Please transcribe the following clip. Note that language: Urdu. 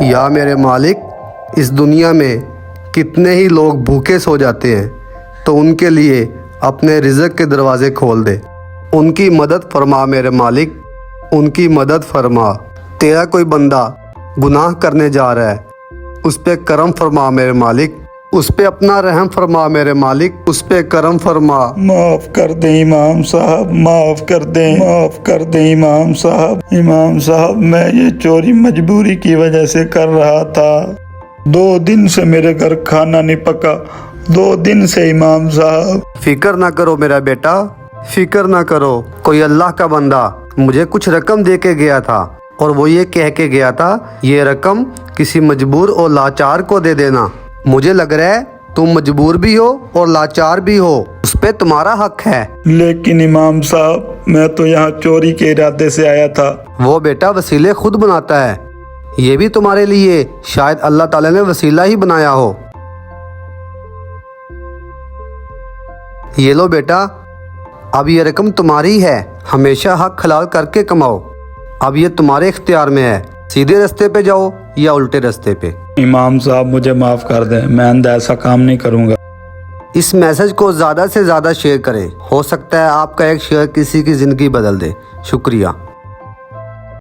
یا میرے مالک، اس دنیا میں کتنے ہی لوگ بھوکے سو جاتے ہیں، تو ان کے لیے اپنے رزق کے دروازے کھول دے، ان کی مدد فرما میرے مالک، ان کی مدد فرما۔ تیرا کوئی بندہ گناہ کرنے جا رہا ہے، اس پہ کرم فرما میرے مالک، اس پہ اپنا رحم فرما میرے مالک، اس پہ کرم فرما۔ معاف کر دیں امام صاحب، معاف کر دیں، معاف کر دیں امام صاحب۔ امام صاحب، میں یہ چوری مجبوری کی وجہ سے کر رہا تھا۔ 2 دن سے میرے گھر کھانا نہیں پکا، 2 دن سے امام صاحب۔ فکر نہ کرو میرا بیٹا، فکر نہ کرو۔ کوئی اللہ کا بندہ مجھے کچھ رقم دے کے گیا تھا، اور وہ یہ کہہ کے گیا تھا یہ رقم کسی مجبور اور لاچار کو دے دینا۔ مجھے لگ رہا ہے تم مجبور بھی ہو اور لاچار بھی ہو، اس پہ تمہارا حق ہے۔ لیکن امام صاحب، میں تو یہاں چوری کے ارادے سے آیا تھا۔ وہ بیٹا وسیلے خود بناتا ہے، یہ بھی تمہارے لیے شاید اللہ تعالیٰ نے وسیلہ ہی بنایا ہو۔ یہ لو بیٹا، اب یہ رقم تمہاری ہے، ہمیشہ حق حلال کر کے کماؤ۔ اب یہ تمہارے اختیار میں ہے، سیدھے رستے پہ جاؤ یا الٹے رستے پہ۔ امام صاحب مجھے معاف کر دیں، میں آئندہ ایسا کام نہیں کروں گا۔ اس میسج کو زیادہ سے زیادہ شیئر کریں، ہو سکتا ہے آپ کا ایک شیئر کسی کی زندگی بدل دے۔ شکریہ۔